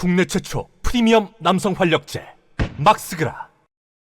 국내 최초 프리미엄 남성 활력제 막스그라.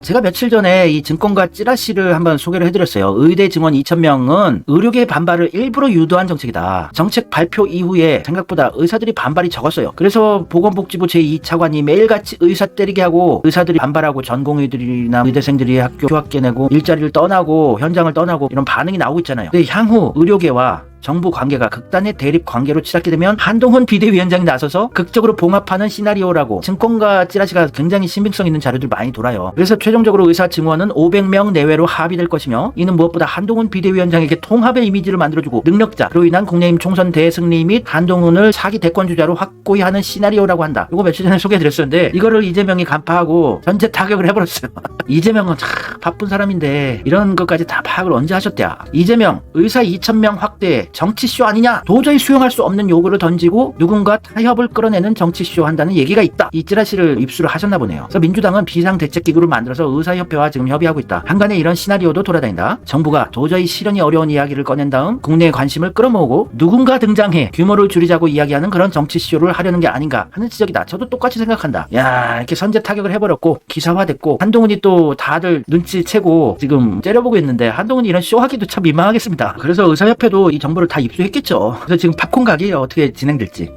제가 며칠 전에 이 증권가 찌라시를 한번 소개를 해드렸어요. 의대 증원 2,000명은 의료계의 반발을 일부러 유도한 정책이다. 정책 발표 이후에 생각보다 의사들이 반발이 적었어요. 그래서 보건복지부 제2차관이 매일같이 의사 때리게 하고 의사들이 반발하고 전공의들이나 의대생들이 학교 휴학계 내고 일자리를 떠나고 현장을 떠나고 이런 반응이 나오고 있잖아요. 근데 향후 의료계와 정부 관계가 극단의 대립 관계로 치닫게 되면 한동훈 비대위원장이 나서서 극적으로 봉합하는 시나리오라고 증권가 찌라시가 굉장히 신빙성 있는 자료들 많이 돌아요. 그래서 최종적으로 의사 증원은 500명 내외로 합의될 것이며, 이는 무엇보다 한동훈 비대위원장에게 통합의 이미지를 만들어주고 능력자로 인한 국내임 총선 대승리 및 한동훈을 차기 대권주자로 확고히 하는 시나리오라고 한다. 이거 며칠 전에 소개해드렸었는데 이거를 이재명이 간파하고 전제 타격을 해버렸어요. 이재명은 참 바쁜 사람인데 이런 것까지 다 파악을 언제 하셨대야. 이재명 의사 2,000명 확대 정치쇼 아니냐, 도저히 수용할 수 없는 요구를 던지고 누군가 타협을 끌어내는 정치쇼 한다는 얘기가 있다. 이 찌라시를 입수를 하셨나 보네요. 그래서 민주당은 비상대책기구를 만들어서 의사협회와 지금 협의하고 있다. 한간에 이런 시나리오도 돌아다닌다. 정부가 도저히 실현이 어려운 이야기를 꺼낸 다음 국내의 관심을 끌어모으고 누군가 등장해 규모를 줄이자고 이야기하는 그런 정치쇼를 하려는 게 아닌가 하는 지적이다. 저도 똑같이 생각한다. 야, 이렇게 선제 타격을 해버렸고 기사화됐고 한동훈이 또 다들 눈치채고 지금 째려보고 있는데, 한동훈이 이런 쇼 하기도 참 민망하겠습니다. 그래서 의사협회도 이 정보를 다 입수했겠죠. 그래서 지금 팝콘 가게 어떻게 진행될지.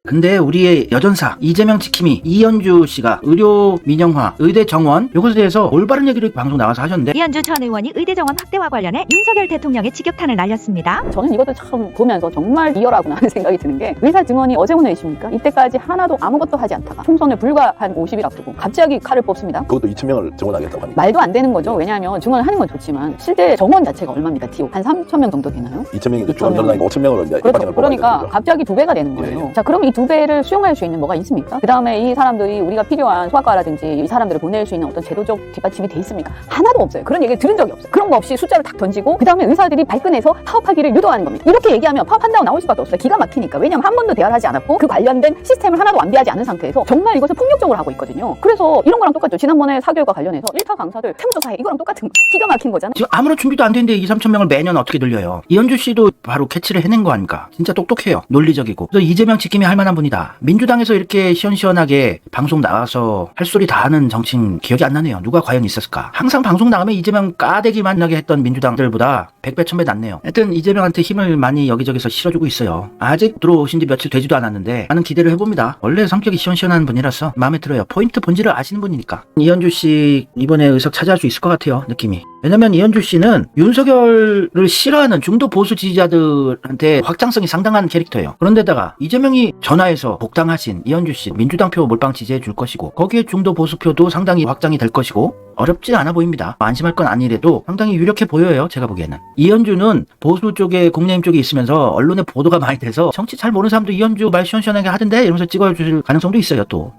근데 우리의 여전사 이재명 지킴이 이현주 씨가 의료 민영화, 의대 정원 요것에 대해서 올바른 얘기를 방송 나와서 하셨는데, 이현주 전 의원이 의대 정원 확대와 관련해 윤석열 대통령의 직격탄을 날렸습니다. 저는 이것도 참 보면서 정말 리얼하구나 하는 생각이 드는 게, 의사 증원이 어제 오늘 이슈입니까? 이때까지 하나도 아무것도 하지 않다가 총선을 불과 한 50일 앞두고 갑자기 칼을 뽑습니다. 그것도 2,000명을 증원하겠다고 합니다. 말도 안 되는 거죠. 왜냐하면 증원을 하는 건 좋지만 실제 정원 자체가 얼마입니까? TO 한 3,000명 정도 되나요? 2,000명이 2,000 명. 늘어나니까 5,000명으로 이제 그렇죠. 입학량을 그러니까 뽑아야 되는 거죠. 갑자기 2배가 되는 거예요. 자, 그럼 이 2배를 수용할 수 있는 뭐가 있습니까? 그 다음에 이 사람들이 우리가 필요한 소아과라든지 이 사람들을 보낼 수 있는 어떤 제도적 뒷받침이 돼 있습니까? 하나도 없어요. 그런 얘기를 들은 적이 없어요. 그런 거 없이 숫자를 딱 던지고 그 다음에 의사들이 발끈해서 파업하기를 유도하는 겁니다. 이렇게 얘기하면 파업한다고 나올 수밖에 없어요. 기가 막히니까. 왜냐하면 한 번도 대화를 하지 않았고 그 관련된 시스템을 하나도 완비하지 않은 상태에서 정말 이것을 폭력적으로 하고 있거든요. 그래서 이런 거랑 똑같죠. 지난번에 사교육과 관련해서 1타 강사들 세무조사해. 이거랑 똑같은 거. 기가 막힌 거잖아요. 지금 아무런 준비도 안 되는데 2,3천 명을 매년 어떻게 늘려요? 이현주 씨도 바로 캐치를 해낸 거 아닙니까? 진짜 똑똑해요. 논리적이고. 그래서 이재명 지킴이 할 만한 분이다. 민주당에서 이렇게 시원시원하게 방송 나와서 할 소리 다 하는 정치인 기억이 안 나네요. 누가 과연 있었을까? 항상 방송 나가면 이재명 까대기만 나게 했던 민주당들보다 100배 1000배 낫네요. 하여튼 이재명한테 힘을 많이 여기저기서 실어주고 있어요. 아직 들어오신 지 며칠 되지도 않았는데 많은 기대를 해봅니다. 원래 성격이 시원시원한 분이라서 마음에 들어요. 포인트 본질을 아시는 분이니까. 이현주 씨 이번에 의석 차지할 수 있을 것 같아요. 느낌이. 왜냐면 이현주 씨는 윤석열을 싫어하는 중도 보수 지지자들한테 확장성이 상당한 캐릭터예요. 그런데다가 이재명이 전화해서 복당하신 이현주 씨 민주당 표 몰빵 지지해 줄 것이고, 거기에 중도 보수표도 상당히 확장이 될 것이고, 어렵지 않아 보입니다. 안심할 건 아니래도 상당히 유력해 보여요. 제가 보기에는. 이현주는 보수 쪽에 국민의힘 쪽에 있으면서 언론에 보도가 많이 돼서 정치 잘 모르는 사람도 이현주 말 시원시원하게 하던데 이러면서 찍어줄 가능성도 있어요. 또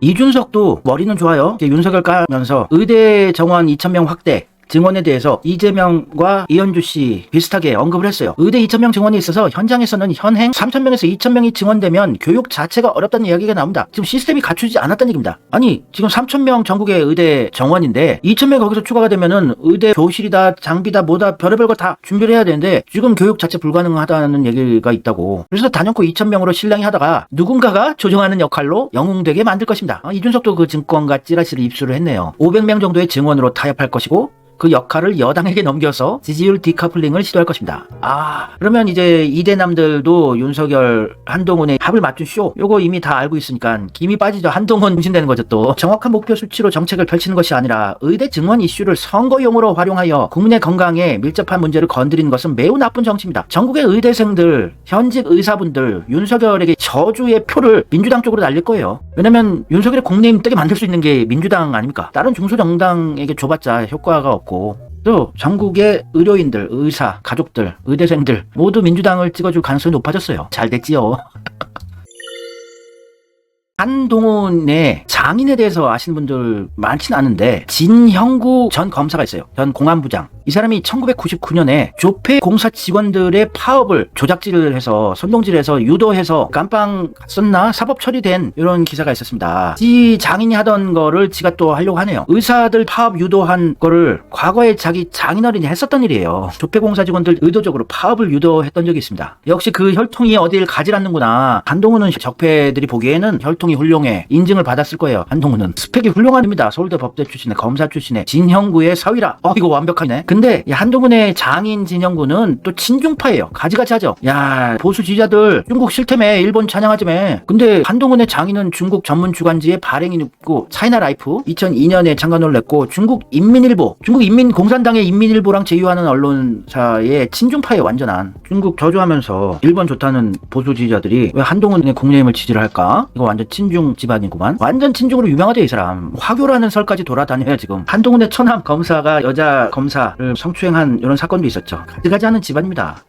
이준석도 머리는 좋아요. 윤석열 까면서 의대 정원 2,000명 확대 증원에 대해서 이재명과 이현주 씨 비슷하게 언급을 했어요. 의대 2,000명 증원이 있어서 현장에서는 현행 3,000명에서 2,000명이 증원되면 교육 자체가 어렵다는 이야기가 나옵니다. 지금 시스템이 갖추지 않았다는 얘기입니다. 아니 지금 3,000명 전국의 의대 정원인데 2,000명 거기서 추가가 되면은 의대 교실이다 장비다 뭐다 별의별 거 다 준비를 해야 되는데 지금 교육 자체 불가능하다는 얘기가 있다고. 그래서 단연코 2,000명으로 실랑이 하다가 누군가가 조정하는 역할로 영웅되게 만들 것입니다. 이준석도 그 증권가 찌라시를 입수를 했네요. 500명 정도의 증원으로 타협할 것이고 그 역할을 여당에게 넘겨서 지지율 디커플링을 시도할 것입니다. 그러면 이제 이대남들도 윤석열, 한동훈의 합을 맞춘 쇼 요거 이미 다 알고 있으니까 김이 빠지죠. 한동훈 중심되는 거죠. 또 정확한 목표 수치로 정책을 펼치는 것이 아니라 의대 증원 이슈를 선거용으로 활용하여 국민의 건강에 밀접한 문제를 건드리는 것은 매우 나쁜 정치입니다. 전국의 의대생들, 현직 의사분들 윤석열에게 저주의 표를 민주당 쪽으로 날릴 거예요. 왜냐면 윤석열의 국내임 뜨게 만들 수 있는 게 민주당 아닙니까? 다른 중소정당에게 줘봤자 효과가 없고, 또 전국의 의료인들, 의사, 가족들, 의대생들 모두 민주당을 찍어줄 가능성이 높아졌어요. 잘 됐지요. 한동훈의 장인에 대해서 아시는 분들 많지는 않은데 진형구 전 검사가 있어요. 전 공안부장. 이 사람이 1999년에 조폐 공사 직원들의 파업을 조작질을 해서 선동질해서 유도해서 깜빵 갔었나 사법 처리된 이런 기사가 있었습니다. 이 장인이 하던 거를 지가 또 하려고 하네요. 의사들 파업 유도한 거를 과거에 자기 장인어른이 했었던 일이에요. 조폐 공사 직원들 의도적으로 파업을 유도했던 적이 있습니다. 역시 그 혈통이 어딜 가지 않는구나. 한동훈은 적폐들이 보기에는 혈통이 훌륭해. 인증을 받았을 거예요. 한동훈은 스펙이 훌륭합니다. 서울대 법대 출신의 검사 출신의 진형구의 사위라. 이거 완벽하네. 근데 이 한동훈의 장인 진형구는 또 친중파예요. 가지가지 하죠. 야, 보수 지지자들 중국 싫다며. 일본 찬양하자며. 근데 한동훈의 장인은 중국 전문 주간지에 발행이 있고 차이나라이프 2002년에 창간호를 냈고 중국 인민일보, 중국 인민공산당의 인민일보랑 제휴하는 언론사의 친중파에 완전한 중국 저주하면서 일본 좋다는 보수 지지자들이 왜 한동훈의 국민의힘을 지지를 할까? 이거 완전 친중 집안이구만. 완전 친중으로 유명하죠, 이 사람. 화교라는 설까지 돌아다녀요, 지금. 한동훈의 처남 검사가 여자 검사를 성추행한 이런 사건도 있었죠. 가지가지 하는 집안입니다.